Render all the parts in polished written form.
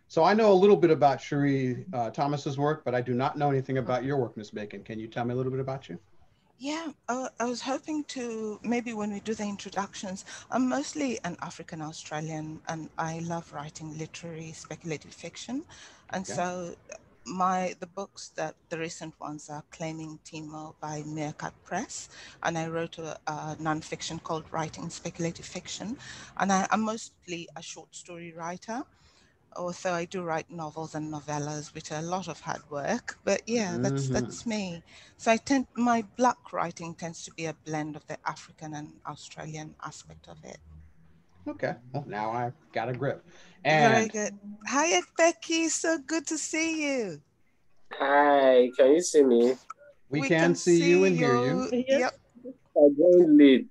So I know a little bit about Sheree Thomas's work, but I do not know anything about your work, Miss Bacon. Can you tell me a little bit about you? Yeah, I was hoping to maybe when we do the introductions, I'm mostly an African Australian and I love writing literary speculative fiction. And Okay. so the books that the recent ones are Claiming Timo by Meerkat Press, and I wrote a nonfiction called Writing Speculative Fiction. And I'm mostly a short story writer. Also, I do write novels and novellas, which are a lot of hard work. But yeah, Hmm. that's me. So my black writing tends to be a blend of the African and Australian aspect of it. Okay. Well, now I got a grip. Very And good. Hi, Ekpeki. So good to see you. Hi, can you see me? we We can can see you and see hear you. you. Yes. Yep, I joined late.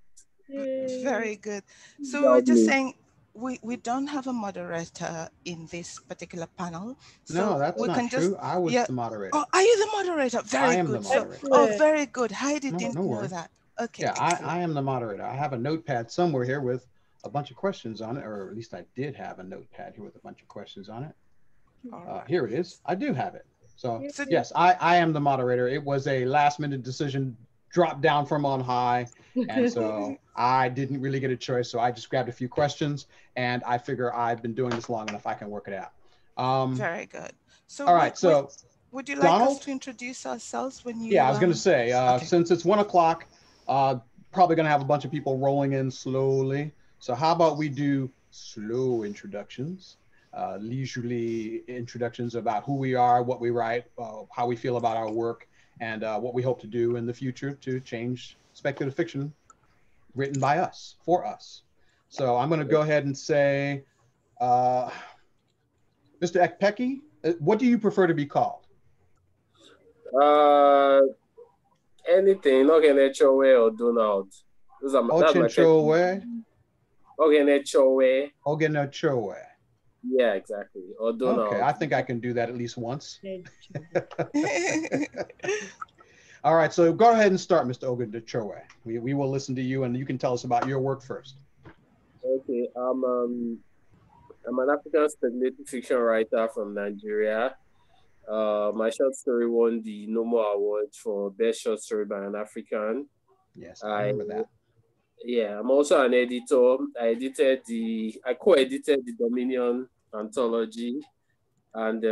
Yay. very good. So we were Without just me. saying we don't have a moderator in this particular panel, No, so that's we not can just true. I was yeah. the Oh, moderator. are you the moderator? I Very am the good. So moderator. oh, Excellent. very good. Heidi No, didn't no know worries. that. Okay, Yeah, I excellent. am the moderator. I have a notepad somewhere here with a bunch of questions on it, or at least I did have a notepad here with a bunch of questions on it. All Here it right. is. I do have it. So, So Yay. yes, I am the moderator. It was a last minute decision dropped down from on high. And so I didn't really get a choice. So I just grabbed a few questions and I figure I've been doing this long enough. I can work it out. very good. So All right. So, would you like us Donald, to introduce ourselves when yeah, I you was going to say, okay. since it's 1 o'clock, uh, probably going to have a bunch of people rolling in slowly. So, how about we do slow introductions, leisurely introductions about who we are, what we write, how we feel about our work, and what we hope to do in the future to change speculative fiction written by us, for us. So, I'm going to go ahead and say, uh, Mr. Ekpeki, what do you prefer to be called? Uh, anything, Oghenechovwe or Donald. That's my first. Ochenchowe, Oghenechovwe. Oghenechovwe. Yeah, exactly. Or Okay, Donald. I think I can do that at least once. Yay. All right, so go ahead and start, Mr. Oghenechovwe. We will listen to you, and you can tell us about your work first. Okay, I'm an African speculative fiction writer from Nigeria. My short story won the Nomo Award for Best Short Story by an African. Yes, I I remember that. Yeah, I'm also an editor. I co-edited the Dominion anthology, and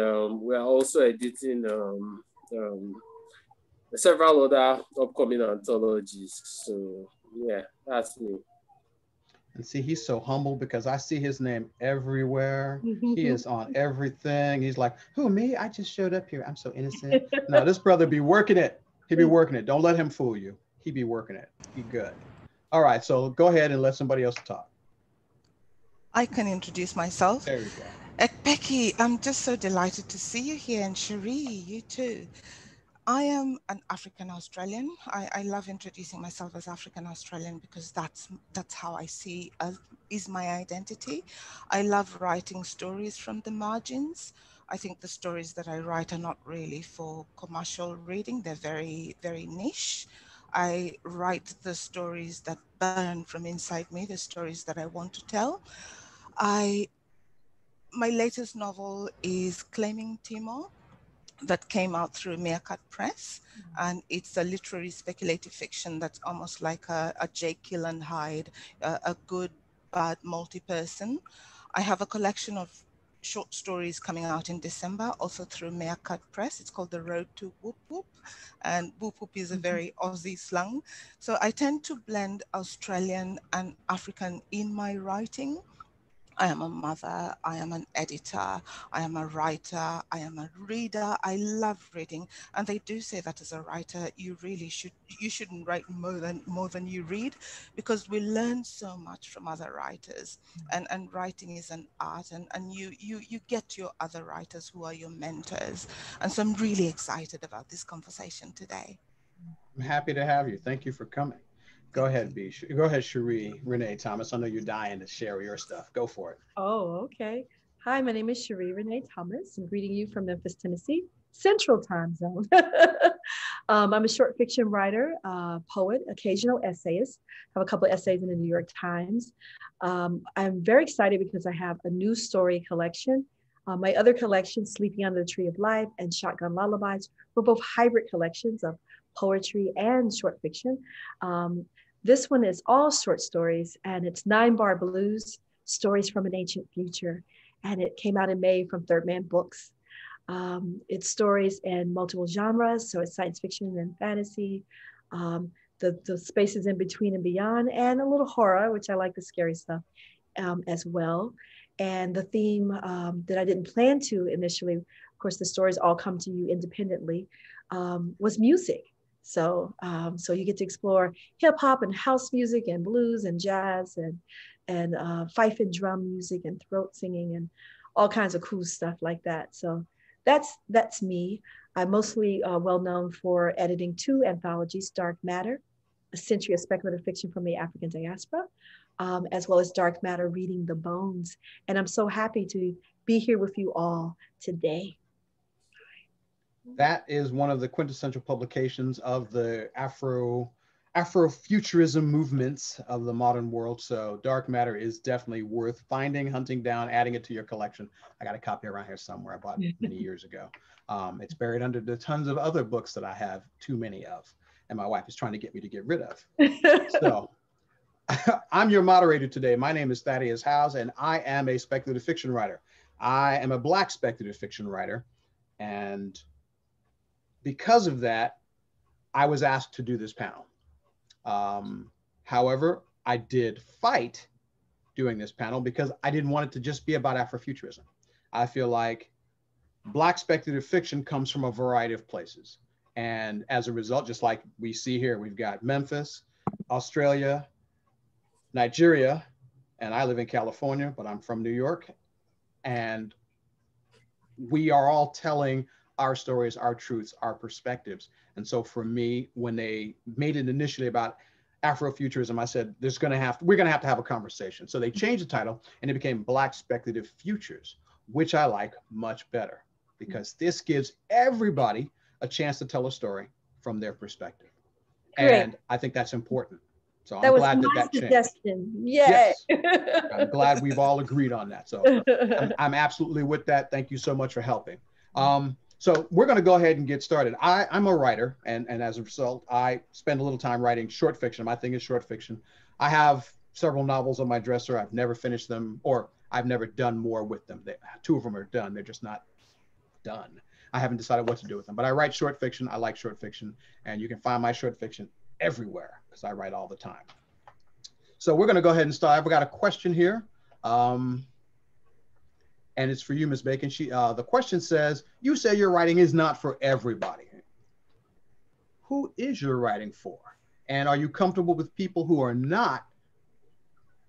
we're also editing several other upcoming anthologies. So yeah, that's me. And see, he's so humble because I see his name everywhere. He is on everything. He's like, who, me? I just showed up here. I'm so innocent. No, this brother be working it. He be working it. Don't let him fool you. He be working it. He good. All right, so go ahead and let somebody else talk. I can introduce myself. There you go. Ekpeki, I'm just so delighted to see you here, and Sheree, you too. I am an African Australian. I love introducing myself as African Australian because that's how I see is my identity. I love writing stories from the margins. I think the stories that I write are not really for commercial reading. They're very niche. I write the stories that burn from inside me, the stories that I want to tell. I My latest novel is Claiming Timo that came out through Meerkat Press. And it's a literary speculative fiction that's almost like a Jekyll and Hyde, a good, bad multi-person. I have a collection of short stories coming out in December, also through Meerkat Press. It's called The Road to Whoop Whoop. And Whoop Whoop is a very Aussie slang. So I tend to blend Australian and African in my writing. I am a mother, I am an editor, I am a writer, I am a reader. I love reading. And they do say that as a writer, you shouldn't write more than you read, because we learn so much from other writers. And writing is an art, and you get your other writers who are your mentors. And so I'm really excited about this conversation today. I'm happy to have you. Thank you for coming. Go Thank ahead, you. B. Go ahead, Sheree, Renee, Thomas. I know you're dying to share your stuff. Go for it. Oh, okay. Hi, my name is Renée Thomas. I'm greeting you from Memphis, Tennessee, Central Time Zone. I'm a short fiction writer, poet, occasional essayist. I have a couple of essays in the New York Times. I'm very excited because I have a new story collection My other collections, Sleeping Under the Tree of Life and Shotgun Lullabies, were both hybrid collections of poetry and short fiction. This one is all short stories, and it's 9-bar blues, stories from an ancient future. And it came out in May from Third Man Books. It's stories in multiple genres, so it's science fiction and fantasy, the spaces in between and beyond, and a little horror, which I like the scary stuff as well. And the theme that I didn't plan to initially, of course, the stories all come to you independently, was music. So you get to explore hip hop and house music and blues and jazz and fife and drum music and throat singing and all kinds of cool stuff like that. So that's me. I'm mostly well known for editing 2 anthologies, Dark Matter, A Century of Speculative Fiction from the African Diaspora, as well as Dark Matter, Reading the Bones. And I'm so happy to be here with you all today. That is one of the quintessential publications of the Afrofuturism movements of the modern world. So Dark Matter is definitely worth finding, hunting down, adding it to your collection. I got a copy around here somewhere I bought many years ago. It's buried under the tons of other books that I have too many of, and my wife is trying to get me to get rid of. So I'm your moderator today. My name is Thaddeus Howze, and I am a speculative fiction writer. I am a Black speculative fiction writer, and because of that, I was asked to do this panel. However, I did fight doing this panel because I didn't want it to just be about Afrofuturism. I feel like Black speculative fiction comes from a variety of places. And as a result, just like we see here, we've got Memphis, Australia, Nigeria, and I live in California, but I'm from New York. And we are all telling our stories, our truths, our perspectives. And so for me, when they made it initially about Afrofuturism, I said, we're gonna have to have a conversation. So they changed the title and it became Black Speculative Futures, which I like much better because this gives everybody a chance to tell a story from their perspective. Great. And I think that's important. So I'm glad that changed. Yay. Yes. I'm glad we've all agreed on that. So I'm absolutely with that. Thank you so much for helping. So we're going to go ahead and get started. I'm a writer, and as a result, I spend a little time writing short fiction. My thing is short fiction. I have several novels on my dresser. I've never finished them, or I've never done more with them. 2 of them are done. They're just not done. I haven't decided what to do with them, but I write short fiction. I like short fiction, and you can find my short fiction everywhere because I write all the time. So we're going to go ahead and start. I've got a question here. And it's for you, Ms. Bacon. The question says, you say your writing is not for everybody. Who is your writing for? And are you comfortable with people who are not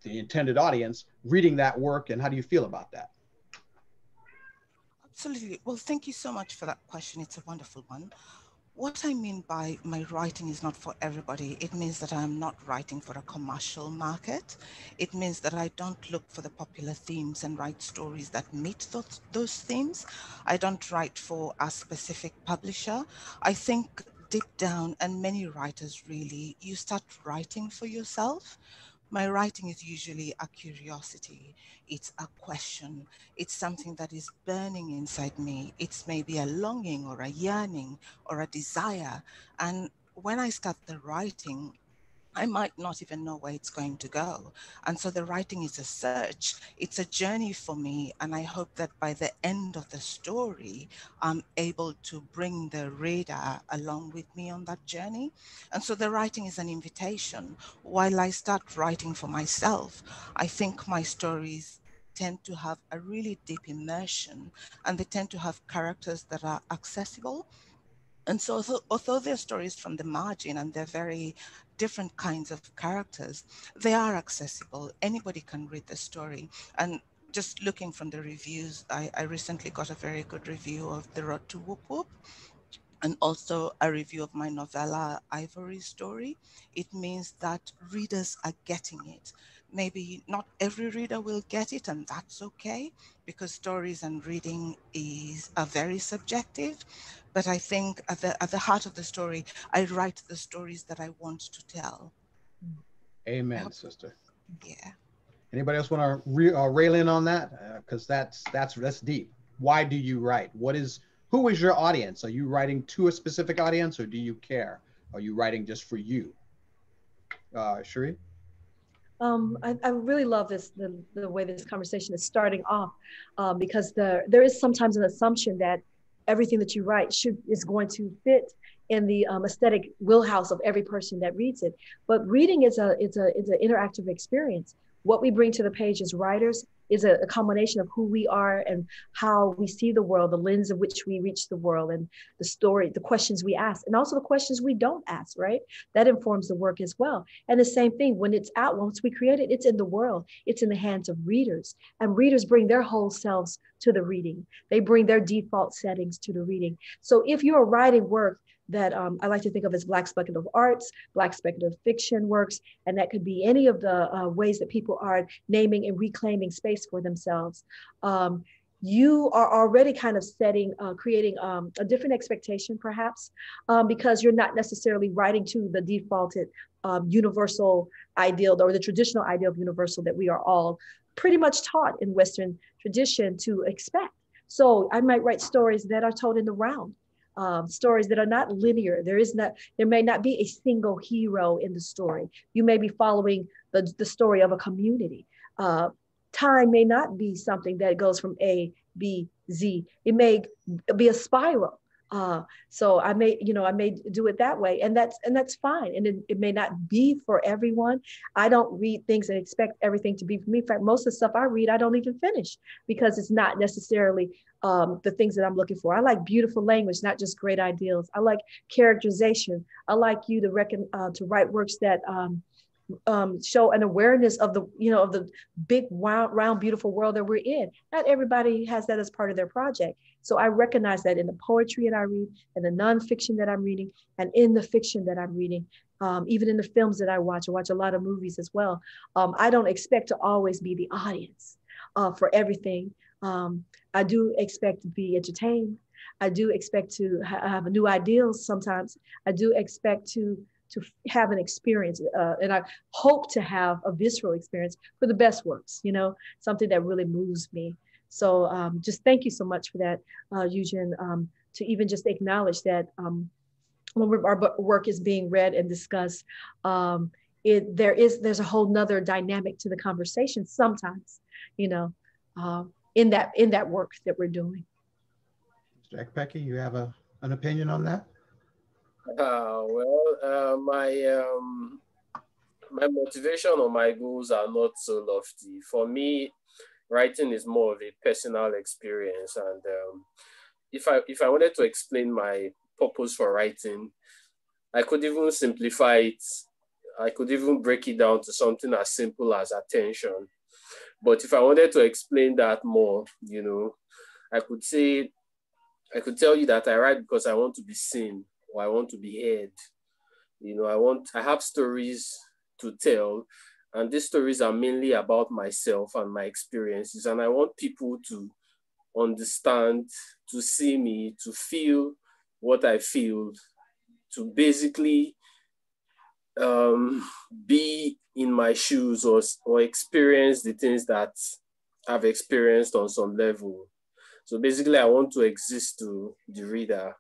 the intended audience reading that work? And how do you feel about that? Absolutely. Well, thank you so much for that question. It's a wonderful one. What I mean by my writing is not for everybody, it means that I'm not writing for a commercial market. It means that I don't look for the popular themes and write stories that meet those themes. I don't write for a specific publisher. I think deep down, and many writers really, you start writing for yourself. My writing is usually a curiosity. It's a question. It's something that is burning inside me. It's maybe a longing or a yearning or a desire. And when I start the writing, I might not even know where it's going to go. And so the writing is a search. It's a journey for me. And I hope that by the end of the story, I'm able to bring the reader along with me on that journey. And so the writing is an invitation. While I start writing for myself, I think my stories tend to have a really deep immersion, and they tend to have characters that are accessible. And so although they're stories from the margin and they're very different kinds of characters, they are accessible. Anybody can read the story. And just looking from the reviews, I recently got a very good review of The Road to Whoop Whoop, and also a review of my novella, Ivory Story. It means that readers are getting it. Maybe not every reader will get it, and that's okay, because stories and reading are very subjective. But I think at the heart of the story, I write the stories that I want to tell. Amen, sister. Yeah. Anybody else want to rail in on that? Because that's deep. why do you write? Who is your audience? Are you writing to a specific audience, or do you care? Are you writing just for you? Sheree? I really love the way this conversation is starting off, because there is sometimes an assumption that everything that you write is going to fit in the aesthetic wheelhouse of every person that reads it. But reading is an interactive experience. What we bring to the page as writers is a combination of who we are and how we see the world, the lens of which we reach the world, and the story, the questions we ask, and also the questions we don't ask, right? That informs the work as well. And the same thing, when it's out, once we create it, it's in the world, it's in the hands of readers. And readers bring their whole selves to the reading. They bring their default settings to the reading. So if you're writing work that I like to think of as Black speculative arts, Black speculative fiction works, and that could be any of the ways that people are naming and reclaiming space for themselves. You are already kind of creating a different expectation perhaps, because you're not necessarily writing to the defaulted universal ideal or the traditional ideal of universal that we are all pretty much taught in Western tradition to expect. So I might write stories that are told in the round. Stories that are not linear. There may not be a single hero in the story. You may be following the story of a community. Time may not be something that goes from A, B, Z. It may be a spiral. So I may do it that way, and that's fine. And it may not be for everyone. I don't read things and expect everything to be for me. In fact, most of the stuff I read, I don't even finish because it's not necessarily the things that I'm looking for. I like beautiful language, not just great ideals. I like characterization. I like you to write works that show an awareness of the big, round, beautiful world that we're in. Not everybody has that as part of their project. So I recognize that in the poetry that I read, and the nonfiction that I'm reading, and in the fiction that I'm reading, even in the films that I watch a lot of movies as well. I don't expect to always be the audience for everything. I do expect to be entertained. I do expect to have new ideals sometimes. I do expect to have an experience, and I hope to have a visceral experience for the best works, something that really moves me. So just thank you so much for that, Eugen, to even just acknowledge that when our work is being read and discussed, there's a whole nother dynamic to the conversation sometimes, in that work that we're doing. Mr. Ekpeki, you have an opinion on that? My motivation or my goals are not so lofty. For me, writing is more of a personal experience, and if I wanted to explain my purpose for writing, I could even simplify it. I could even break it down to something as simple as attention. But if I wanted to explain that more, I could tell you that I write because I want to be seen, or I want to be heard. I have stories to tell, and these stories are mainly about myself and my experiences. And I want people to understand, to see me, to feel what I feel, to basically be in my shoes or experience the things that I've experienced on some level. So basically, I want to exist to the reader.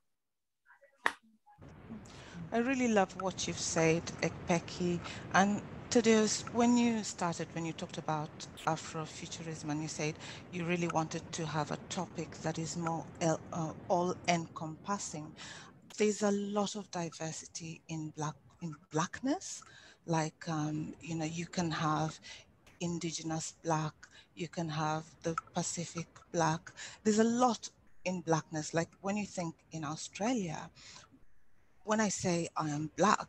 I really love what you've said, Ekpeki. And Thaddeus, when you talked about Afrofuturism, and you said you really wanted to have a topic that is more all-encompassing, there's a lot of diversity in blackness. Like, you can have indigenous Black, you can have the Pacific Black. There's a lot in Blackness. Like when you think in Australia, when I say I am Black,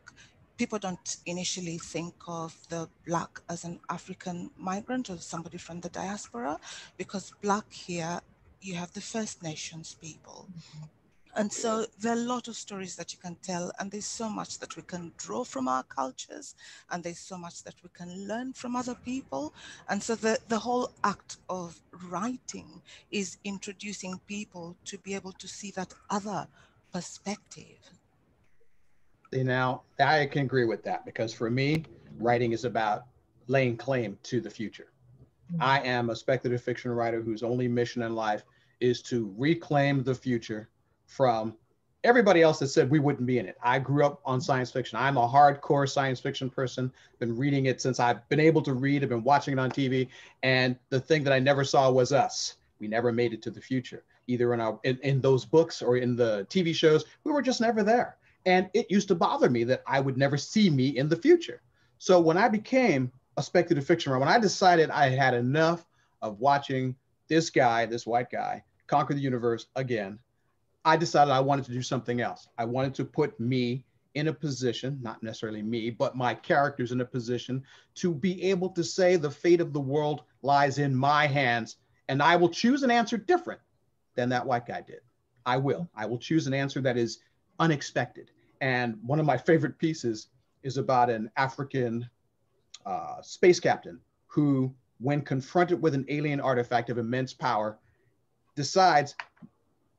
people don't initially think of the Black as an African migrant or somebody from the diaspora, because Black here, you have the First Nations people. And so there are a lot of stories that you can tell, and there's so much that we can draw from our cultures, and there's so much that we can learn from other people. And so the whole act of writing is introducing people to be able to see that other perspective. Now, I can agree with that, because for me, writing is about laying claim to the future. I am a speculative fiction writer whose only mission in life is to reclaim the future from everybody else that said we wouldn't be in it. I grew up on science fiction. I'm a hardcore science fiction person. Been reading it since I've been able to read. I've been watching it on TV. And the thing that I never saw was us. We never made it to the future, either in those books or in the TV shows. We were just never there. And it used to bother me that I would never see me in the future. So when I became a speculative fiction writer, when I decided I had enough of watching this guy, this white guy, conquer the universe again, I decided I wanted to do something else. I wanted to put me in a position, not necessarily me, but my characters in a position to be able to say the fate of the world lies in my hands, and I will choose an answer different than that white guy did. I will choose an answer that is unexpected. And one of my favorite pieces is about an African space captain who, when confronted with an alien artifact of immense power, decides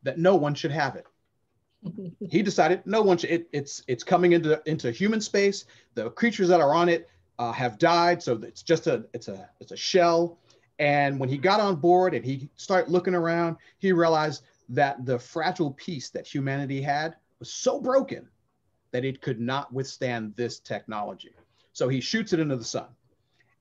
that no one should have it. He decided no one should. It's coming into human space. The creatures that are on it have died, so it's just a shell. And when he got on board and he started looking around, he realized that the fragile piece that humanity had was so broken that it could not withstand this technology. So he shoots it into the sun.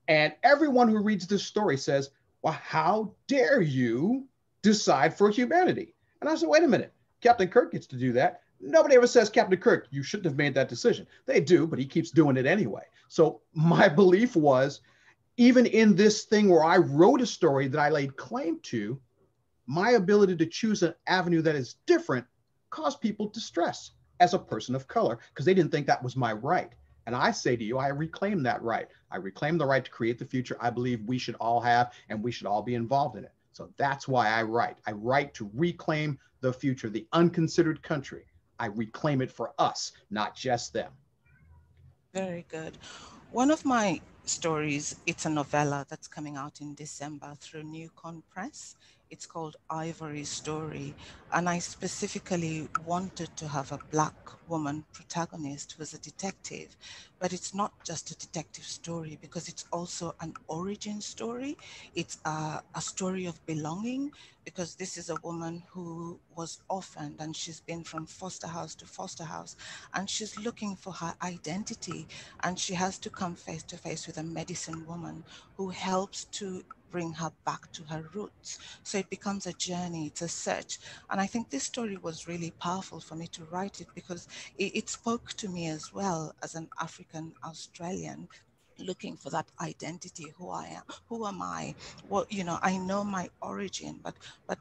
And everyone who reads this story says, well, how dare you decide for humanity? And I said, wait a minute, Captain Kirk gets to do that. Nobody ever says, Captain Kirk, you shouldn't have made that decision. They do, but he keeps doing it anyway. So my belief was, even in this thing where I wrote a story that I laid claim to, my ability to choose an avenue that is different caused people distress as a person of color, because they didn't think that was my right. And I say to you, I reclaim that right. I reclaim the right to create the future I believe we should all have, and we should all be involved in it. So that's why I write. I write to reclaim the future, the unconsidered country. I reclaim it for us, not just them. Very good. One of my stories, it's a novella that's coming out in December through Newcon Press. It's called Ivory Story. And I specifically wanted to have a Black woman protagonist who's a detective. But it's not just a detective story, because it's also an origin story. It's a story of belonging, because this is a woman who was orphaned and she's been from foster house to foster house, and she's looking for her identity, and she has to come face to face with a medicine woman who helps to bring her back to her roots. So it becomes a journey, it's a search. And I think this story was really powerful for me to write it, because it spoke to me as well as an African Australian looking for that identity, who I am, who am I? Well, I know my origin, but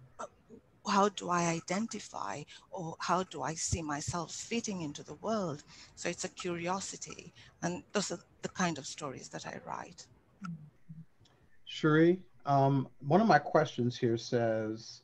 how do I identify, or how do I see myself fitting into the world? So it's a curiosity, and those are the kind of stories that I write. Sheree, one of my questions here says,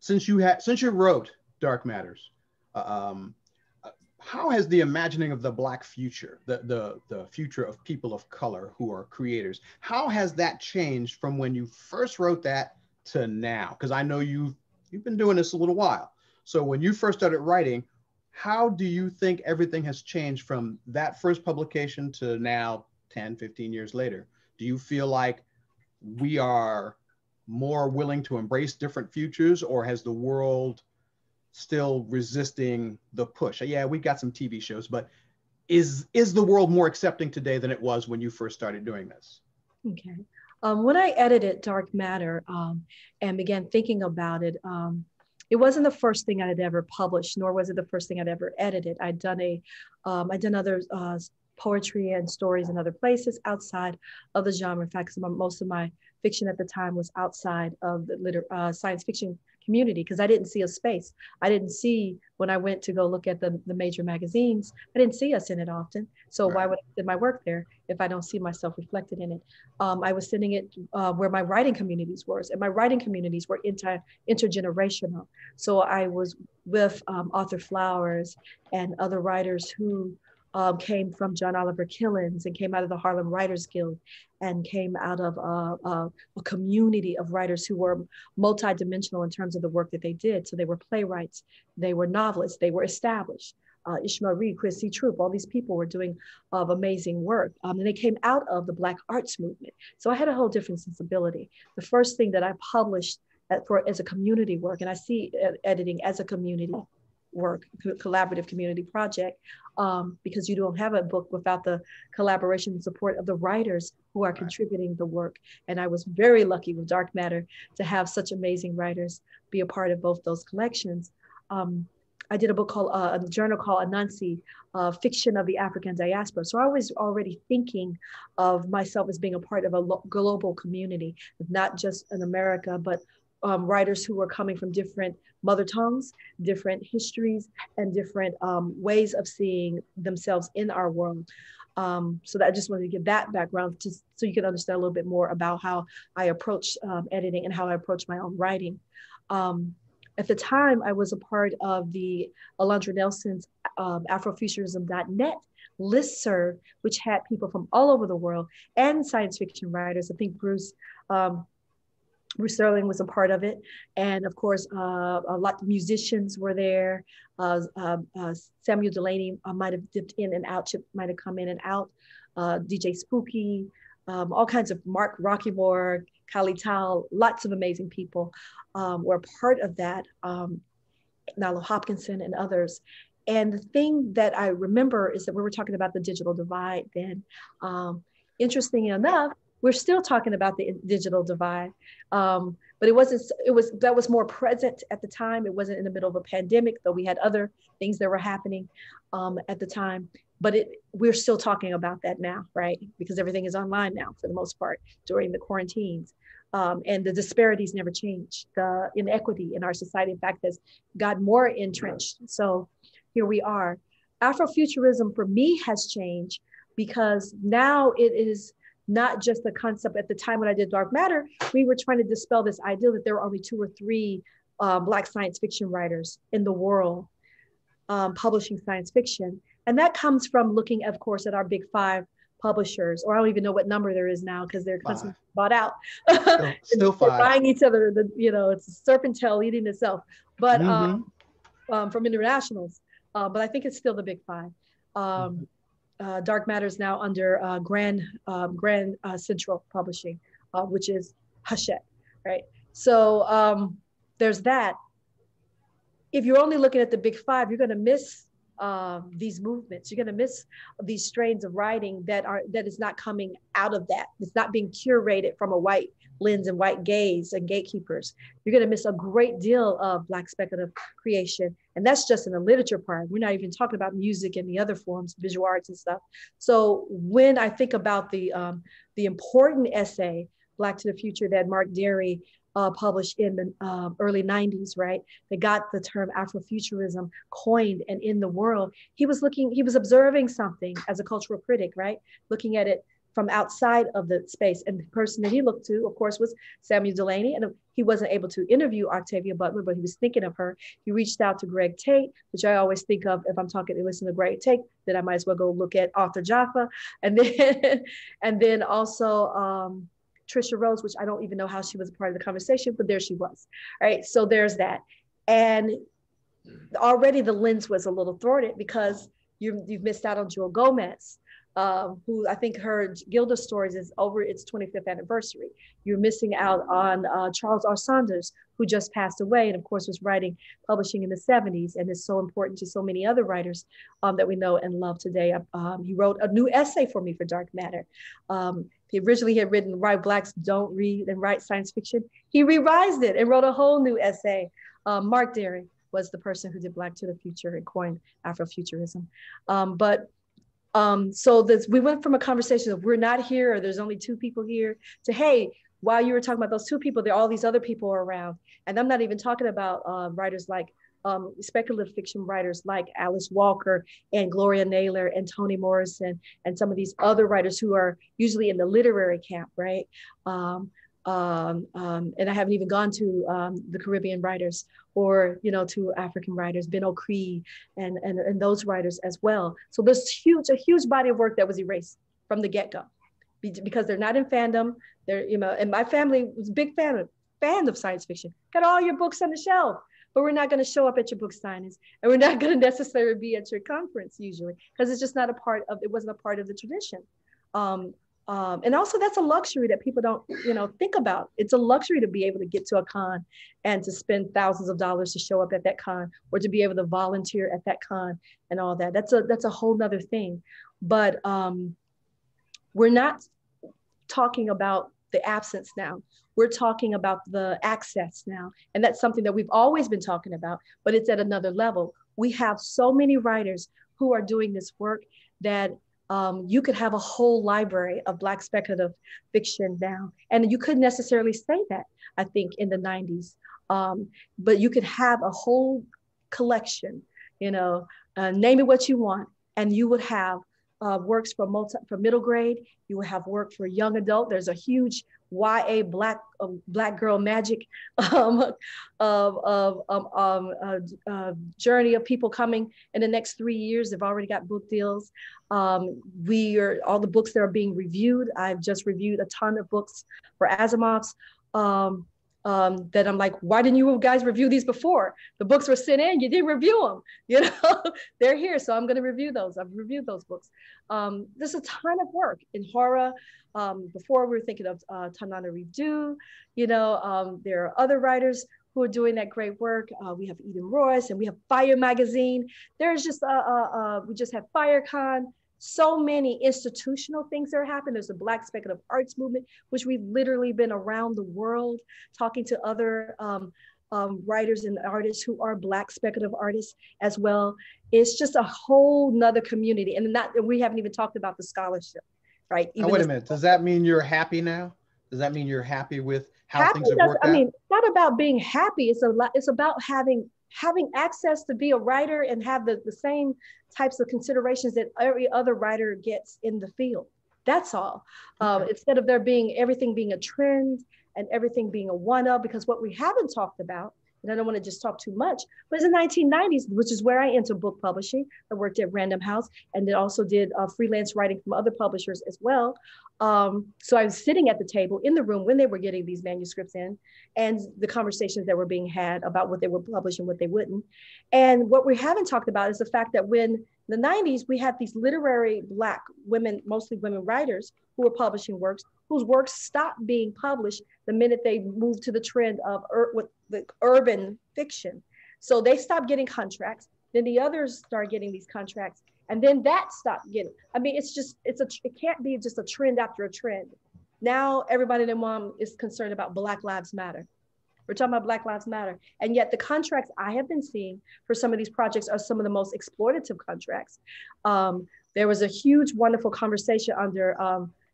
since you wrote Dark Matters, how has the imagining of the Black future, the future of people of color who are creators, how has that changed from when you first wrote that to now? Because I know you've been doing this a little while. So when you first started writing, how do you think everything has changed from that first publication to now, 10, 15 years later? Do you feel like we are more willing to embrace different futures, or has the world still resisting the push? Yeah, we got some TV shows, but is the world more accepting today than it was when you first started doing this? Okay. When I edited Dark Matter and began thinking about it, it wasn't the first thing I had ever published, nor was it the first thing I'd ever edited. I'd done other poetry and stories in other places outside of the genre. In fact, most of my fiction at the time was outside of the science fiction community, because I didn't see a space. I didn't see, when I went to go look at the major magazines, I didn't see us in it often. So Why would I send my work there if I don't see myself reflected in it? I was sending it where my writing communities were, and my writing communities were intergenerational. So I was with Arthur Flowers and other writers who came from John Oliver Killens and came out of the Harlem Writers Guild and came out of a community of writers who were multidimensional in terms of the work that they did. So they were playwrights, they were novelists, they were established. Ishmael Reed, Chrissy Troop, all these people were doing amazing work. And they came out of the Black arts movement. So I had a whole different sensibility. The first thing that I published as a community work. And I see editing as a community work, collaborative community project, because you don't have a book without the collaboration and support of the writers who are contributing the work. And I was very lucky with Dark Matter to have such amazing writers be a part of both those collections. I did a book called, a journal called Anansi, Fiction of the African Diaspora. So I was already thinking of myself as being a part of a global community, not just in America, but writers who were coming from different mother tongues, different histories, and different ways of seeing themselves in our world. So that I just wanted to give that background so you can understand a little bit more about how I approach editing and how I approach my own writing. At the time, I was a part of the Alondra Nelson's Afrofuturism.net listserv, which had people from all over the world and science fiction writers. I think Bruce Sterling was a part of it. And of course, a lot of musicians were there. Samuel Delaney might have dipped in and out, Chip might have come in and out. DJ Spooky, all kinds of Mark Rockymore, Kali Tal, lots of amazing people were part of that. Nalo Hopkinson and others. And the thing that I remember is that we were talking about the digital divide then. Interesting enough, we're still talking about the digital divide, but that was more present at the time. It wasn't in the middle of a pandemic, though we had other things that were happening at the time. But we're still talking about that now, right? Because everything is online now for the most part during the quarantines. And the disparities never changed. The inequity in our society, in fact, has got more entrenched. So here we are. Afrofuturism for me has changed because now it is not just the concept. At the time when I did Dark Matter, we were trying to dispel this idea that there were only 2 or 3 Black science fiction writers in the world publishing science fiction. And that comes from looking, of course, at our big 5 publishers, or I don't even know what number there is now because they're constantly bought out. Still 5. They're buying each other, it's a serpent tail eating itself. But from internationals, but I think it's still the big 5. Dark Matter is now under Grand Central Publishing, which is Hachette, right? So there's that. If you're only looking at the big 5, you're going to miss these movements. You're going to miss these strains of writing that is not coming out of that. It's not being curated from a white lens and white gaze and gatekeepers. You're going to miss a great deal of Black speculative creation. And that's just in the literature part. We're not even talking about music and the other forms, visual arts and stuff. So when I think about the important essay, Black to the Future, that Mark Derry published in the early 90s, right? They got the term Afrofuturism coined and in the world. He was observing something as a cultural critic, right? Looking at it from outside of the space. And the person that he looked to, of course, was Samuel Delaney. And he wasn't able to interview Octavia Butler, but he was thinking of her. He reached out to Greg Tate, which I always think of if I'm talking to listen to Greg Tate, then I might as well go look at Arthur Jaffa. And then also, Trisha Rose, which I don't even know how she was a part of the conversation, but there she was, right? So there's that. And already the lens was a little thwarted because you've missed out on Joel Gomez, who I think her Gilda Stories is over its 25th anniversary. You're missing out on Charles R. Saunders, who just passed away and of course was publishing in the 70s and is so important to so many other writers that we know and love today. He wrote a new essay for me for Dark Matter. He originally had written Why Blacks Don't Read and Write Science Fiction. He revised it and wrote a whole new essay. Mark Derry was the person who did Black to the Future and coined Afrofuturism. So we went from a conversation of we're not here or there's only 2 people here to, hey, while you were talking about those 2 people, there are all these other people around. And I'm not even talking about writers like speculative fiction writers like Alice Walker and Gloria Naylor and Toni Morrison and some of these other writers who are usually in the literary camp, right? And I haven't even gone to the Caribbean writers or, to African writers, Ben O'Cree and those writers as well. So there's a huge body of work that was erased from the get-go because they're not in fandom. They're, and my family was a big fan of science fiction. Got all your books on the shelf, but we're not going to show up at your book signings and we're not going to necessarily be at your conference usually because it's just not it wasn't a part of the tradition. And also that's a luxury that people don't, think about. It's a luxury to be able to get to a con and to spend thousands of dollars to show up at that con, or to be able to volunteer at that con and all that. That's a whole nother thing. But we're not talking about the absence now. We're talking about the access now. And that's something that we've always been talking about, but it's at another level. We have so many writers who are doing this work that you could have a whole library of Black speculative fiction now. And you couldn't necessarily say that, I think, in the 90s. But you could have a whole collection, name it what you want, and you would have works for middle grade. You would have work for young adult. There's a huge YA Black girl magic journey of people coming in the next 3 years. They've already got book deals. All the books that are being reviewed. I've just reviewed a ton of books for Asimov's. That I'm like, why didn't you guys review these before? The books were sent in, you didn't review them. They're here, so I'm going to review those. I've reviewed those books. There's a ton of work in horror. Before we were thinking of Tanana Redu. There are other writers who are doing that great work. We have Eden Royce, and we have Fire Magazine. There's just, we just have FireCon. So many institutional things that are happening. There's a Black speculative arts movement, which we've literally been around the world talking to other writers and artists who are Black speculative artists as well. It's just a whole nother community. And we haven't even talked about the scholarship, right? Now, wait a minute. Does that mean you're happy now? Does that mean you're happy with how things have worked out? I mean, it's not about being happy. It's about having access to be a writer and have the same types of considerations that every other writer gets in the field. That's all. Instead of everything being a trend and everything being a one-up, because what we haven't talked about, and I don't want to just talk too much, but in the 1990s, which is where I entered book publishing. I worked at Random House and then also did freelance writing from other publishers as well. So I was sitting at the table in the room when they were getting these manuscripts in, and the conversations that were being had about what they would publish and what they wouldn't. And what we haven't talked about is the fact that when in the 90s, we had these literary Black women, mostly women writers, who were publishing works, whose works stopped being published the minute they moved to the trend of with the urban fiction. So they stopped getting contracts. Then the others started getting these contracts. And then that stopped getting, I mean, it can't be just a trend after a trend. Now everybody and their mom is concerned about Black Lives Matter. We're talking about Black Lives Matter. And yet the contracts I have been seeing for some of these projects are some of the most exploitative contracts. There was a huge, wonderful conversation under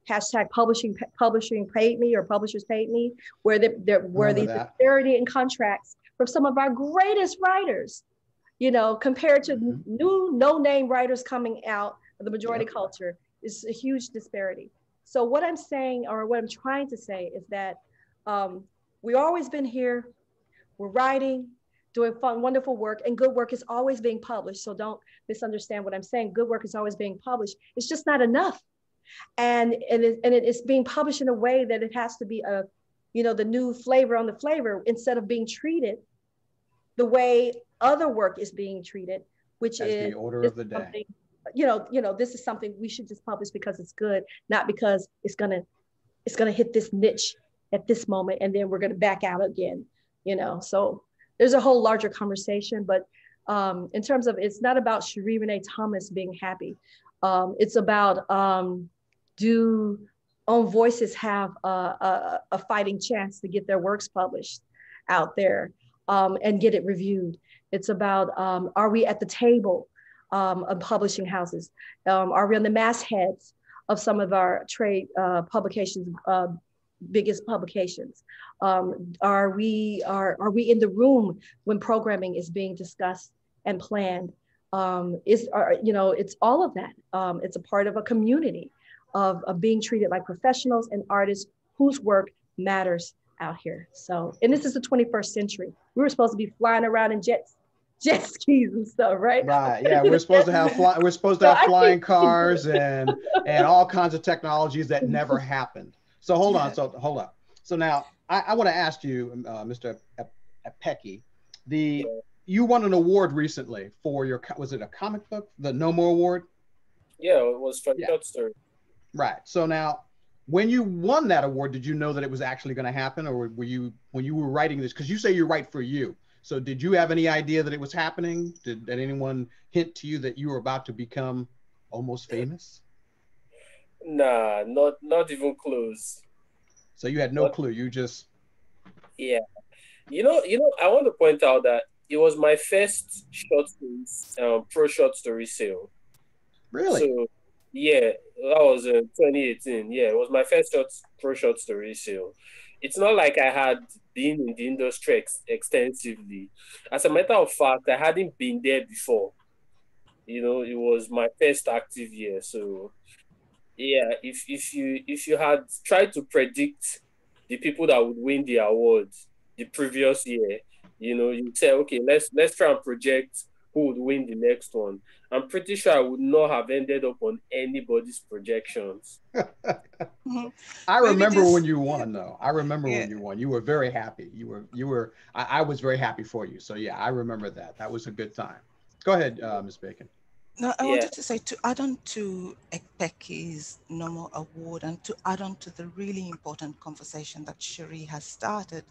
hashtag publishing paid me, or publishers paid me, where there were these disparity in contracts from some of our greatest writers, compared to new no-name writers coming out of the majority culture. Is a huge disparity. So what I'm saying, or what I'm trying to say, is that we've always been here, we're writing, doing fun, wonderful work, and good work is always being published. So don't misunderstand what I'm saying. Good work is always being published. It's just not enough. And it is being published in a way that it has to be the new flavor on the flavor, instead of being treated the way other work is being treated, which is the order of the day. This is something we should just publish because it's good, not because it's gonna hit this niche at this moment and then we're gonna back out again. So there's a whole larger conversation, but in terms of, it's not about Sheree Renée Thomas being happy. It's about do own voices have a fighting chance to get their works published out there and get it reviewed. It's about, are we at the table of publishing houses? Are we on the mastheads of some of our trade publications, biggest publications? Are we in the room when programming is being discussed and planned? It's all of that. It's a part of a community of being treated like professionals and artists whose work matters out here. So, and this is the 21st century. We were supposed to be flying around in jet skis and stuff, right? Right. Yeah, we're supposed to have flying cars and all kinds of technologies that never happened. So hold on. So now I want to ask you, Mr. Ekpeki, you won an award recently for your, was it a comic book, the No More Award? Yeah, it was for short story. Right. So now When you won that award, did you know that it was actually going to happen, or were you, when you were writing this, because you say you write for you, so did you have any idea that it was happening? Did anyone hint to you that you were about to become almost famous? Nah, not even close. So you had no But clue. You just, yeah, I want to point out that it was my first short stories, pro short story sale. really? So yeah, that was 2018. Yeah, it was my first pro short story sale. It's not like I had been in the industry extensively. As a matter of fact, I hadn't been there before. It was my first active year. So yeah, if you had tried to predict the people that would win the award the previous year, you say, okay, let's try and project who would win the next one. I'm pretty sure I would not have ended up on anybody's projections. Mhm. I Maybe remember when just, you yeah, won, though. I remember yeah. when you won. You were very happy. I was very happy for you. So yeah, I remember that. That was a good time. Go ahead, Ms. Bacon. No, I Yeah. wanted to say, to add on to Ekpeki's normal award and to add on to the really important conversation that Sheree has started,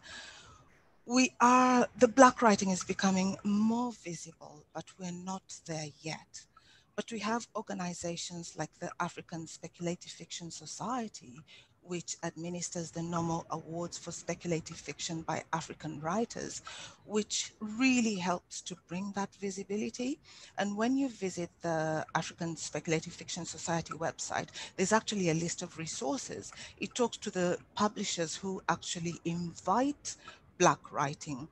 the Black writing is becoming more visible, but we're not there yet. But we have organizations like the African Speculative Fiction Society, which administers the normal awards for speculative fiction by African writers, which really helps to bring that visibility. And when you visit the African Speculative Fiction Society website, there's actually a list of resources. It talks to the publishers who actually invite Black writing.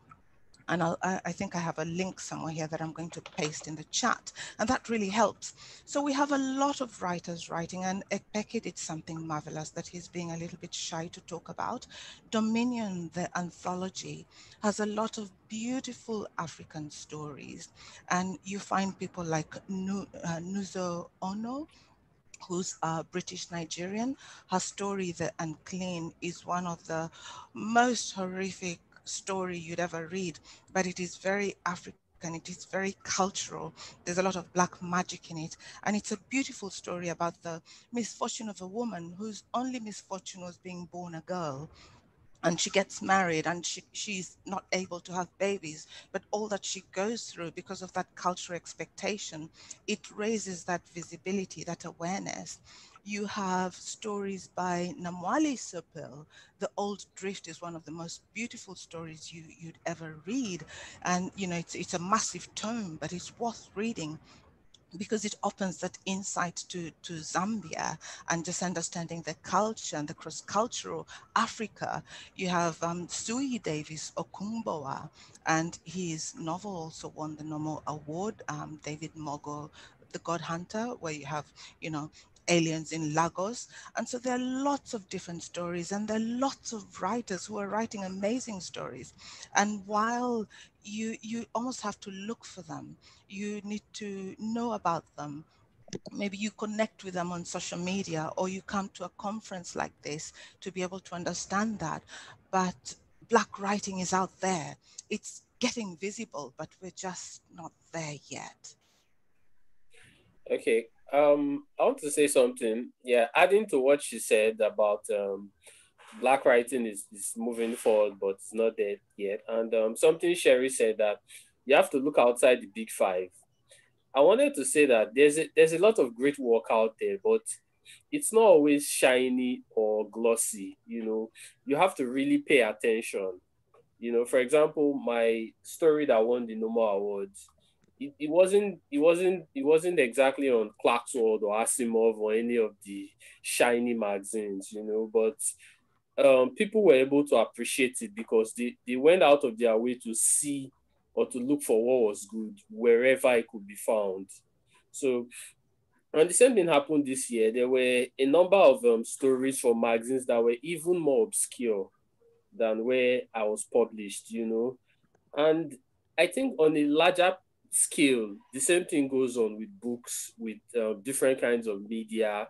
And I think I have a link somewhere here that I'm going to paste in the chat, and that really helps. So we have a lot of writers writing, and Ekpeki did something marvelous that he's being a little bit shy to talk about. Dominion, the anthology, has a lot of beautiful African stories, and you find people like Nuzo Ono, who's a British Nigerian. Her story, The Unclean, is one of the most horrific story you'd ever read, but it is very African. It is very cultural. There's a lot of black magic in it. And it's a beautiful story about the misfortune of a woman whose only misfortune was being born a girl, and she gets married and she's not able to have babies, but all that she goes through because of that cultural expectation, it raises that visibility, that awareness. You have stories by Namwali Sopel. The Old Drift is one of the most beautiful stories you'd ever read, and it's a massive tome, but it's worth reading because it opens that insight to Zambia and just understanding the culture and the cross-cultural Africa. You have Sui Davis Okumboa, and his novel also won the Normal Award, David Mogo, The God Hunter, where you have, aliens in Lagos. And so there are lots of different stories, and there are lots of writers who are writing amazing stories. And while you almost have to look for them, you need to know about them. Maybe you connect with them on social media, or you come to a conference like this to be able to understand that. But Black writing is out there. It's getting visible, but we're just not there yet. Okay. I want to say something. Yeah, adding to what she said about black writing is moving forward, but it's not there yet. And something Sheree said, that you have to look outside the big five. I wanted to say that there's a lot of great work out there, but it's not always shiny or glossy. You have to really pay attention. For example, my story that won the Noma Awards, it wasn't exactly on Clarkesworld or Asimov or any of the shiny magazines, but people were able to appreciate it because they went out of their way to see or to look for what was good wherever it could be found. So, and the same thing happened this year. There were a number of stories from magazines that were even more obscure than where I was published. And I think on a larger scale, the same thing goes on with books, with different kinds of media.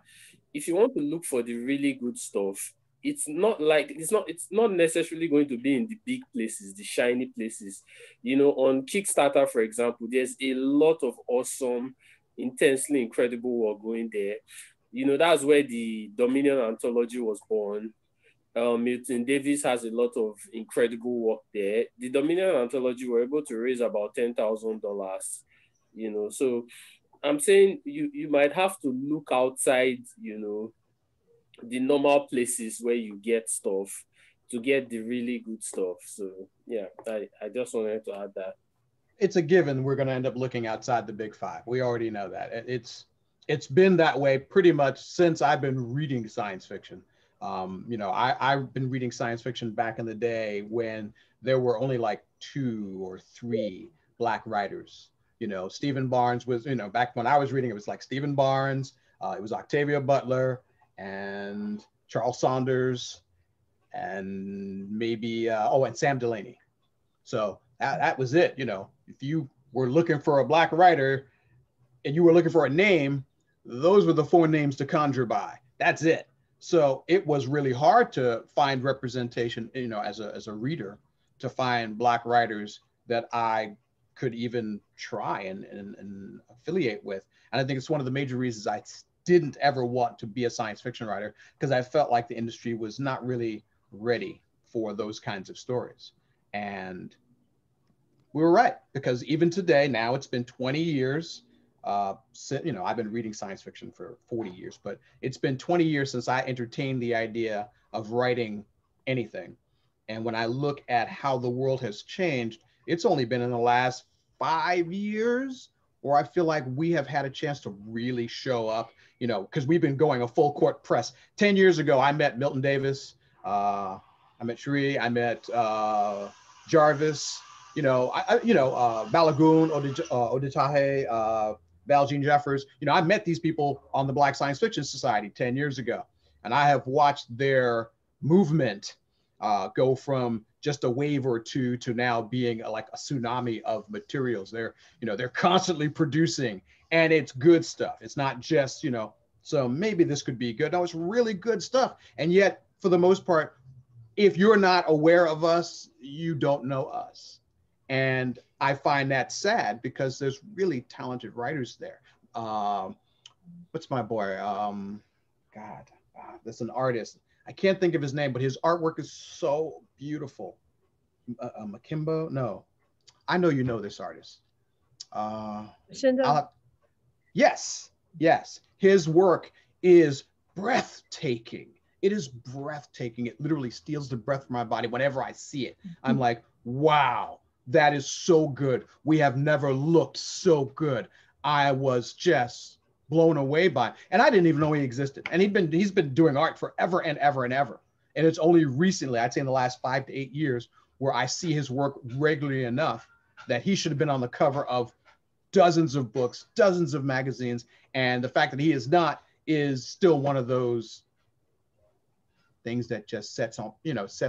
If you want to look for the really good stuff, it's not necessarily going to be in the big places, the shiny places. On Kickstarter, for example, there's a lot of awesome, intensely incredible work going there. You know, that's where the Dominion anthology was born. Milton Davis has a lot of incredible work there. The Dominion anthology were able to raise about $10,000, you know. So I'm saying you might have to look outside, you know, the normal places where you get stuff to get the really good stuff. So yeah, I just wanted to add that. It's a given we're going to end up looking outside the big five. We already know that. It's been that way pretty much since I've been reading science fiction. You know, I've been reading science fiction back in the day when there were only like 2 or 3 Black writers. You know, Stephen Barnes was, you know, back when I was reading, it was like Stephen Barnes, it was Octavia Butler and Charles Saunders and maybe, and Sam Delaney. So that was it. You know, if you were looking for a Black writer and you were looking for a name, those were the 4 names to conjure by. That's it. So it was really hard to find representation, you know, as a reader, to find Black writers that I could even try and affiliate with. And I think it's one of the major reasons I didn't ever want to be a science fiction writer, because I felt like the industry was not really ready for those kinds of stories. And we were right, because even today, now it's been 20 years. You know, I've been reading science fiction for 40 years, but it's been 20 years since I entertained the idea of writing anything. And when I look at how the world has changed, it's only been in the last 5 years where I feel like we have had a chance to really show up, you know, because we've been going a full court press. 10 years ago, I met Milton Davis, I met Sheree, I met Jarvis, you know, Balagoon, Oditahe, Valjean Jeffers. You know, I met these people on the Black Science Fiction Society 10 years ago, and I have watched their movement go from just a wave or two to now being like a tsunami of materials. They're constantly producing, and it's good stuff. It's not just, you know, so maybe this could be good. No, it's really good stuff. And yet, for the most part, if you're not aware of us, you don't know us. And I find that sad, because there's really talented writers there. What's my boy? That's an artist. I can't think of his name, but his artwork is so beautiful. Makimbo? No, I know you know this artist. Yes. His work is breathtaking. It is breathtaking. It literally steals the breath from my body. Whenever I see it, I'm like, wow, that is so good. We have never looked so good. I was just blown away by it. And I didn't even know he existed. And he's been doing art forever and ever and ever. And it's only recently, I'd say in the last 5 to 8 years, where I see his work regularly enough that he should have been on the cover of dozens of books, dozens of magazines. And the fact that he is not is still one of those things that just sets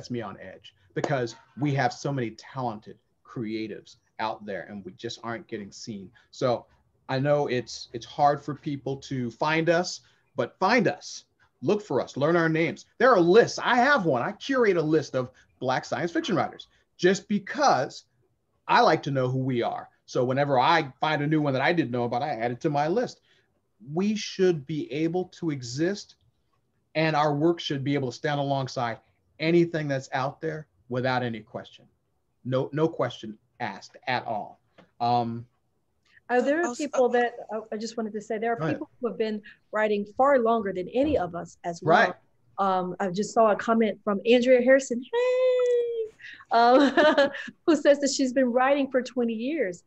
me on edge, because we have so many talented creatives out there and we just aren't getting seen. So I know it's hard for people to find us, but find us, look for us, learn our names. There are lists. I have one. I curate a list of Black science fiction writers just because I like to know who we are. So whenever I find a new one that I didn't know about, I add it to my list. We should be able to exist, and our work should be able to stand alongside anything that's out there without any question. No question asked at all. There are people that I just wanted to say, there are people who have been writing far longer than any of us as well. Right. I just saw a comment from Andrea Harrison, who says that she's been writing for 20 years.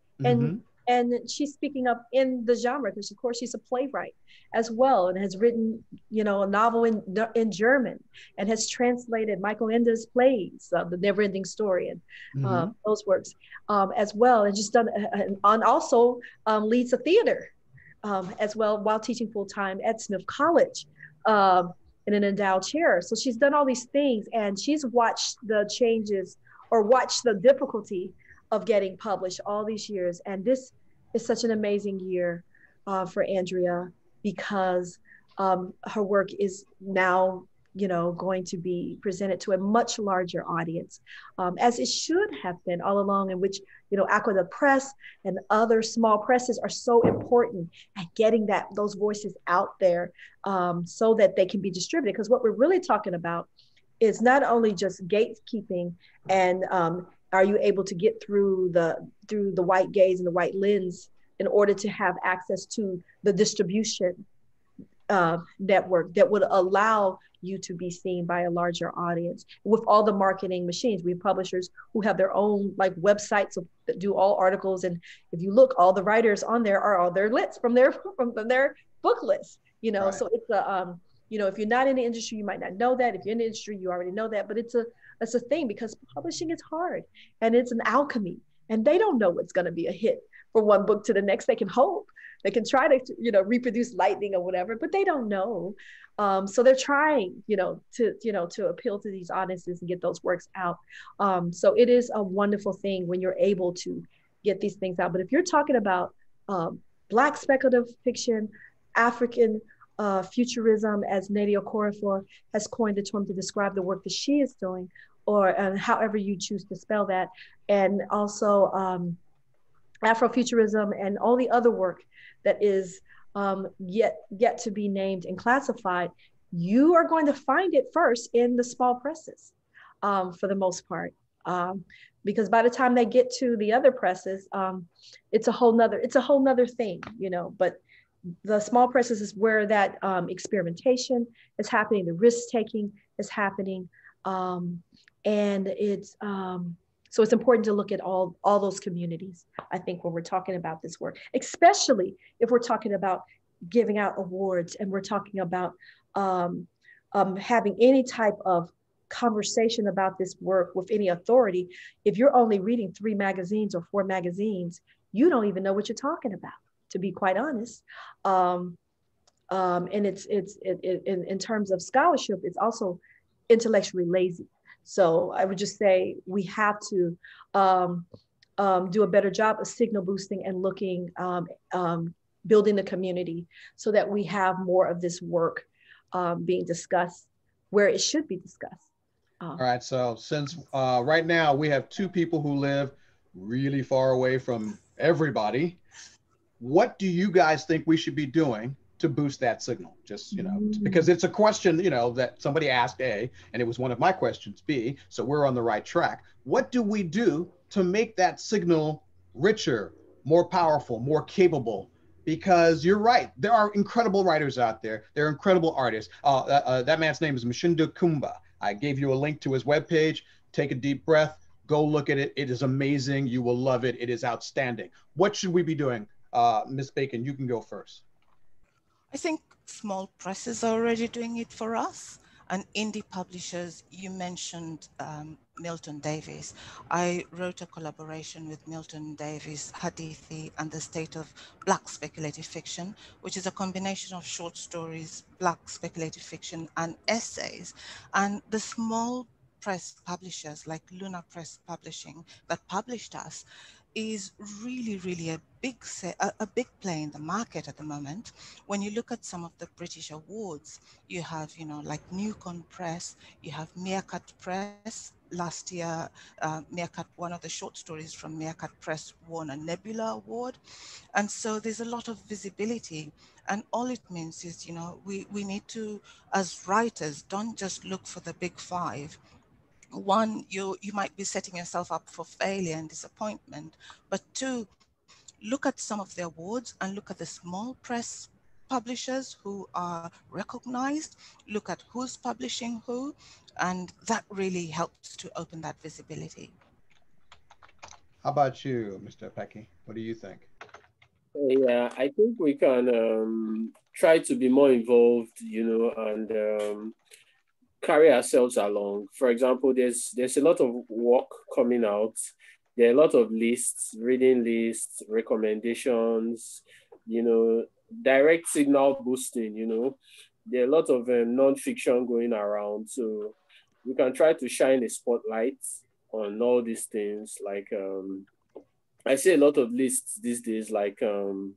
And she's speaking up in the genre, because of course she's a playwright as well, and has written, you know, a novel in German, and has translated Michael Ende's plays, The Never-Ending Story, and those works as well, and just done, and also leads a theater as well while teaching full-time at Smith College in an endowed chair. So she's done all these things, and she's watched the changes, or watched the difficulty of getting published all these years. And this is such an amazing year for Andrea, because her work is now going to be presented to a much larger audience, as it should have been all along, in which, Aqua the Press and other small presses are so important at getting those voices out there, so that they can be distributed. Because what we're really talking about is not only just gatekeeping and are you able to get through the white gaze and the white lens in order to have access to the distribution network that would allow you to be seen by a larger audience. With all the marketing machines, we have publishers who have their own like websites that do all articles, and if you look, all the writers on there are all their lists from their book list. Right. So it's a if you're not in the industry, you might not know that. If you're in the industry, you already know that. But it's a thing, because publishing is hard and it's an alchemy, and they don't know what's going to be a hit for one book to the next. They can hope, they can try to reproduce lightning or whatever, but they don't know. So they're trying to appeal to these audiences and get those works out. So it is a wonderful thing when you're able to get these things out. But if you're talking about Black speculative fiction, African futurism, as Renée Okorafor has coined the term to describe the work that she is doing, or however you choose to spell that, and also Afrofuturism and all the other work that is yet to be named and classified, you are going to find it first in the small presses, for the most part, because by the time they get to the other presses, it's a whole nother thing, But the small presses is where that experimentation is happening, the risk taking is happening, and it's so it's important to look at all those communities, I think, when we're talking about this work, especially if we're talking about giving out awards and we're talking about having any type of conversation about this work with any authority. If you're only reading 3 magazines or 4 magazines, you don't even know what you're talking about, to be quite honest. And it's in terms of scholarship, it's also intellectually lazy. So I would just say we have to do a better job of signal boosting and looking, building the community so that we have more of this work being discussed where it should be discussed. All right, so since right now we have 2 people who live really far away from everybody, what do you guys think we should be doing to boost that signal? Just, because it's a question, that somebody asked, A, and it was one of my questions, B, so we're on the right track. What do we do to make that signal richer, more powerful, more capable? Because you're right, there are incredible writers out there. There are incredible artists. That man's name is Mshindo Kumba. I gave you a link to his webpage. Take a deep breath, go look at it. It is amazing. You will love it. It is outstanding. What should we be doing? Ms. Bacon, you can go first. I think small presses are already doing it for us. And indie publishers, you mentioned Milton Davis. I wrote a collaboration with Milton Davis, Hadithi, and the State of Black Speculative Fiction, which is a combination of short stories, Black speculative fiction, and essays. And the small press publishers like Luna Press Publishing that published us is really a big play in the market at the moment. When you look at some of the British awards, you have, like Newcon Press, you have Meerkat Press. Last year, Meerkat, one of the short stories from Meerkat Press won a Nebula Award. And so there's a lot of visibility. And all it means is, we need to, as writers, don't just look for the big 5. One, you might be setting yourself up for failure and disappointment, but 2, look at some of the awards and look at the small press publishers who are recognized, look at who's publishing who, and that really helps to open that visibility. How about you, Mr. Ekpeki? What do you think? Yeah, I think we can try to be more involved, and carry ourselves along. For example, there's a lot of work coming out. There are a lot of lists, reading lists, recommendations, direct signal boosting, There are a lot of non-fiction going around. So we can try to shine a spotlight on all these things. Like, I see a lot of lists these days, like 5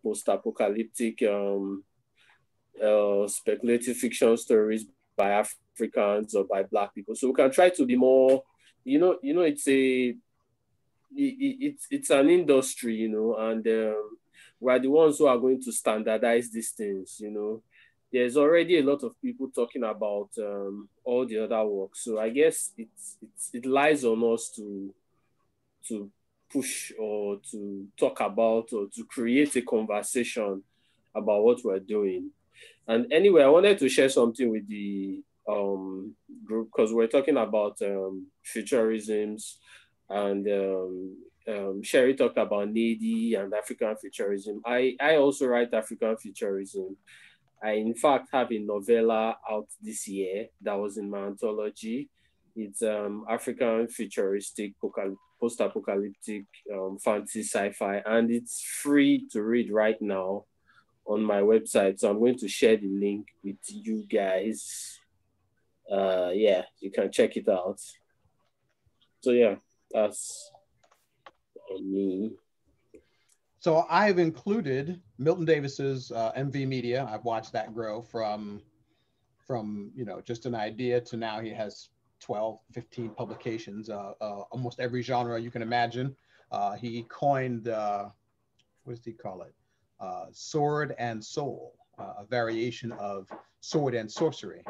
post-apocalyptic speculative fiction stories by Africans or by Black people. So we can try to be more, it's an industry, and we're the ones who are going to standardize these things, There's already a lot of people talking about all the other work. So I guess it lies on us to push or to talk about or to create a conversation about what we're doing. And anyway, I wanted to share something with the group because we're talking about futurisms, and Sheree talked about Nady and African futurism. I also write African futurism. I, in fact, have a novella out this year that was in my anthology. It's African futuristic post-apocalyptic fantasy sci-fi, and it's free to read right now on my website. So I'm going to share the link with you guys. Yeah, you can check it out. So yeah, that's me. So I've included Milton Davis's MV Media. I've watched that grow from just an idea to now he has 12, 15 publications, almost every genre you can imagine. He coined, what does he call it? Sword and Soul, a variation of sword and sorcery,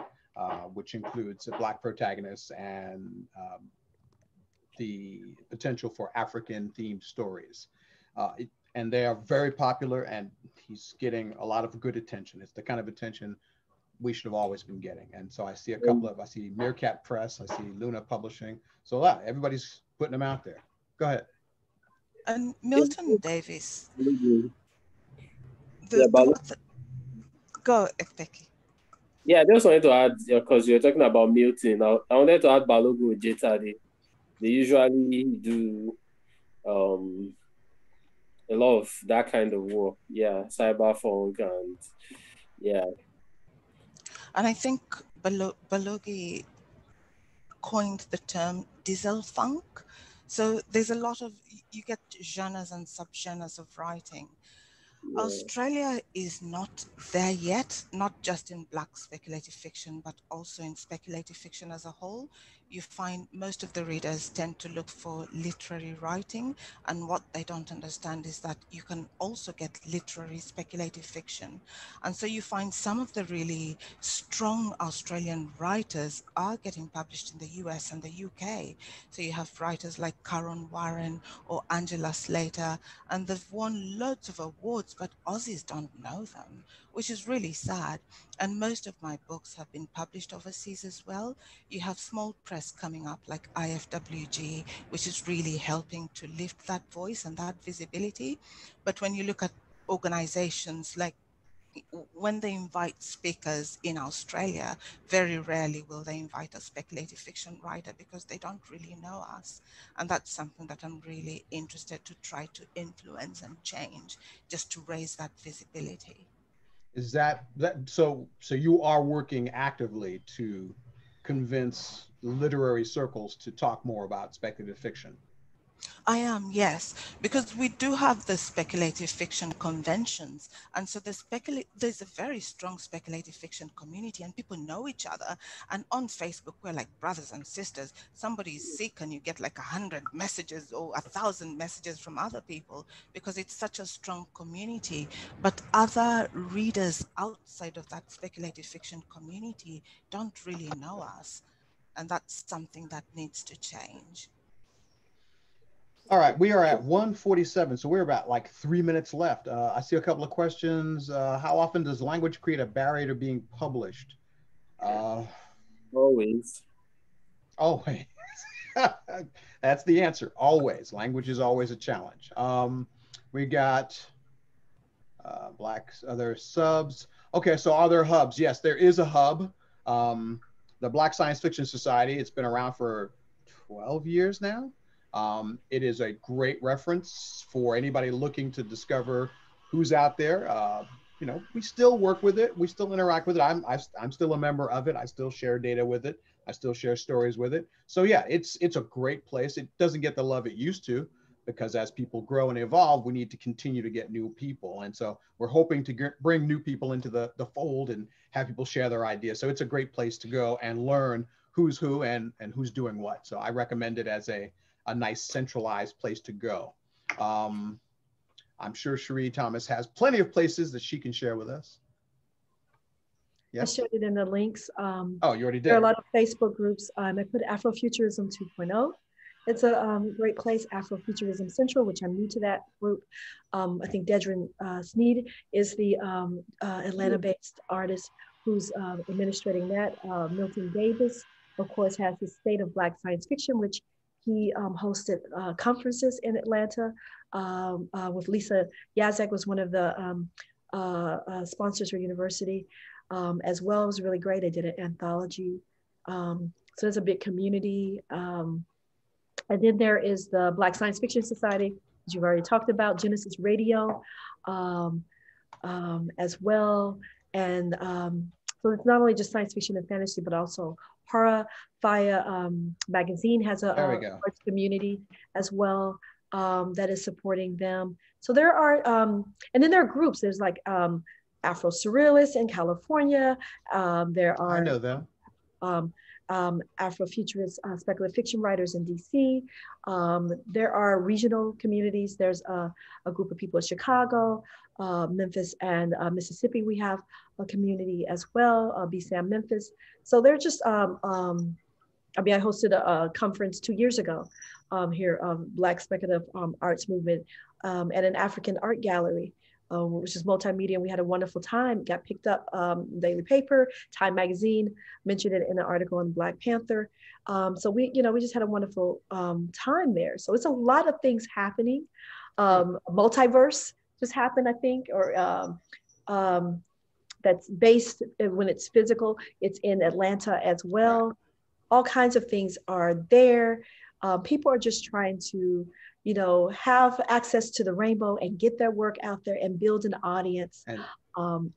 which includes Black protagonists and the potential for African themed stories. And they are very popular, and he's getting a lot of good attention. It's the kind of attention we should have always been getting. And so I see I see Meerkat Press, I see Luna Publishing. So everybody's putting them out there. Go ahead. And Milton Davis. Go, Ekpeki. Yeah, I just wanted to add, because you're talking about Milton, I wanted to add Balogun Ojeta. They usually do a lot of that kind of work. Yeah, cyberpunk and yeah. And I think Balogi coined the term diesel funk. So there's a lot of, you get genres and subgenres of writing. Yeah. Australia is not there yet, not just in Black speculative fiction, but also in speculative fiction as a whole. You find most of the readers tend to look for literary writing, and what they don't understand is that you can also get literary speculative fiction. And so you find some of the really strong Australian writers are getting published in the US and the UK. So you have writers like Caron Warren or Angela Slater, and they've won loads of awards, but Aussies don't know them, which is really sad. And most of my books have been published overseas as well. You have small press coming up like IFWG, which is really helping to lift that voice and that visibility. But when you look at organizations like, when they invite speakers in Australia, very rarely will they invite a speculative fiction writer because they don't really know us. And that's something that I'm really interested to try to influence and change, just to raise that visibility. Is that so you are working actively to convince literary circles to talk more about speculative fiction? I am, yes, because we do have the speculative fiction conventions. And so there's a very strong speculative fiction community, and people know each other. And on Facebook, we're like brothers and sisters. Somebody's sick and you get like 100 messages or 1,000 messages from other people, because it's such a strong community. But other readers outside of that speculative fiction community don't really know us. And that's something that needs to change. All right, we are at 1:47, so we're about like 3 minutes left. I see a couple of questions. How often does language create a barrier to being published? Always. Always. That's the answer. Always. Language is always a challenge. We got other subs. Okay, so are there hubs? Yes, there is a hub. The Black Science Fiction Society, it's been around for 12 years now. It is a great reference for anybody looking to discover who's out there. We still work with it. We still interact with it. I'm still a member of it. I still share data with it. I still share stories with it. So yeah, it's a great place. It doesn't get the love it used to, because as people grow and evolve, we need to continue to get new people. And so we're hoping to bring new people into the fold and have people share their ideas. So it's a great place to go and learn who's who and who's doing what. So I recommend it as a nice centralized place to go. I'm sure Sheree Thomas has plenty of places that she can share with us. Yes. I shared it in the links. Oh, you already did. There are a lot of Facebook groups. I put Afrofuturism 2.0. It's a great place, Afrofuturism Central, which I'm new to that group. I think Dedrin Sneed is the Atlanta-based artist who's administrating that. Milton Davis, of course, has his State of Black Science Fiction, which he hosted conferences in Atlanta with Lisa Yazek, was one of the sponsors for university as well. It was really great. I did an anthology. So there's a big community. And then there is the Black Science Fiction Society, as you've already talked about, Genesis Radio as well. And so it's not only just science fiction and fantasy, but also horror. Fire magazine has a arts community as well that is supporting them. So there are, and then there are groups. There's like Afro Surrealists in California. There are, I know them. Afrofuturist speculative fiction writers in DC. There are regional communities. There's a group of people in Chicago, Memphis, and Mississippi. We have a community as well, BSAM Memphis. So they're just, I hosted a conference 2 years ago here, Black Speculative Arts Movement at an African art gallery, which is multimedia. We had a wonderful time. Got picked up daily paper, Time Magazine mentioned it in an article on Black Panther. So we just had a wonderful time there. So it's a lot of things happening. Multiverse just happened, I think, or that's based, when it's physical, it's in Atlanta as well. All kinds of things are there. People are just trying to, have access to the rainbow and get their work out there and build an audience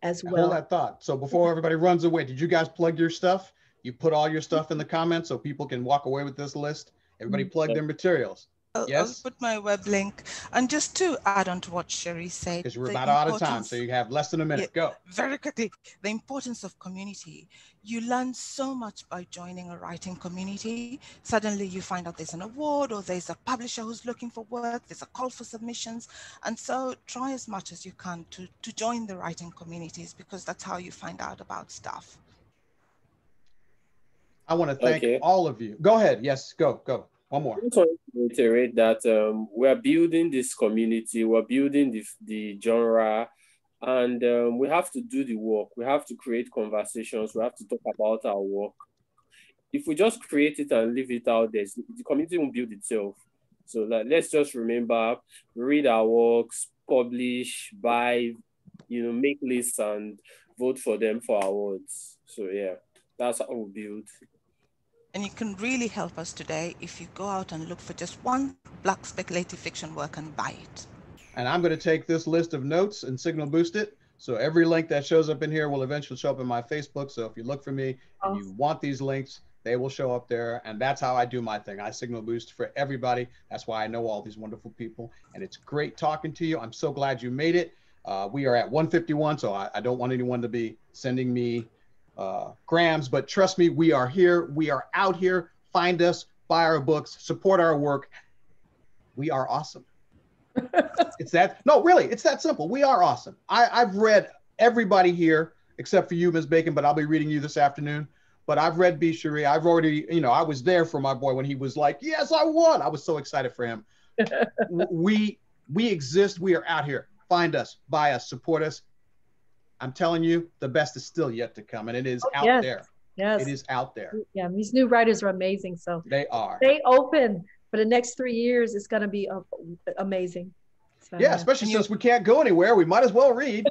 as well. Hold that thought. So before everybody runs away, did you guys plug your stuff? You put all your stuff in the comments so people can walk away with this list. Everybody plug their materials. Yes? I'll put my web link. And just to add on to what Sheree said. Because we're about out of time, so you have less than a minute. Go. Very quickly, the importance of community. You learn so much by joining a writing community. Suddenly you find out there's an award or there's a publisher who's looking for work, there's a call for submissions. And so try as much as you can to join the writing communities, because that's how you find out about stuff. I want to thank all of you. Go ahead. Yes, go. One more. I just want to reiterate that we're building this community, we're building the genre, and we have to do the work. We have to create conversations. We have to talk about our work. If we just create it and leave it out there, the community will build itself. So let's just remember, read our works, publish, buy, make lists and vote for them for awards. So yeah, that's how we build. And you can really help us today if you go out and look for just one Black speculative fiction work and buy it. And I'm going to take this list of notes and signal boost it. So every link that shows up in here will eventually show up in my Facebook. So if you look for me and you want these links, they will show up there. And that's how I do my thing. I signal boost for everybody. That's why I know all these wonderful people. And it's great talking to you. I'm so glad you made it. We are at 151, so I don't want anyone to be sending me grams, but trust me, we are here. We are out here. Find us, buy our books, support our work. We are awesome. It's that simple. We are awesome. I've read everybody here except for you, Ms. Bacon, but I'll be reading you this afternoon. But I've read B. Sheree. I've already, I was there for my boy when he was like, yes, I won. I was so excited for him. We exist. We are out here. Find us, buy us, support us. I'm telling you, the best is still yet to come, and it is out there. Yes, it is out there. Yeah, these new writers are amazing. So they are. Stay open for the next 3 years. It's going to be amazing. So, yeah, especially since we can't go anywhere, we might as well read.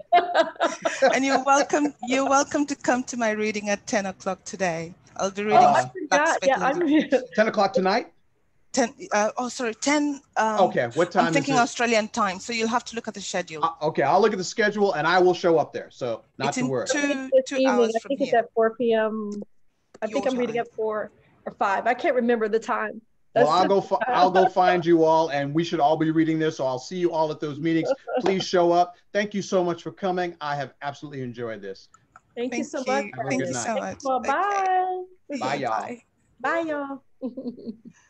And you're welcome. You're welcome to come to my reading at 10 o'clock today. I'll be reading. I forgot. Yeah, 10 o'clock tonight. 10. 10. Okay, what time? I'm thinking Australian time, so you'll have to look at the schedule. Okay, I'll look at the schedule and I will show up there. So not to worry. Two hours from here. It's at 4 p.m. I think I'm reading at 4 or 5. I can't remember the time. Well, I'll go find you all, and we should all be reading this. So I'll see you all at those meetings. Please show up. Thank you so much for coming. I have absolutely enjoyed this. Thank you so much. Have a good night. So much. Well, bye. Bye, y'all. Bye. Bye, y'all.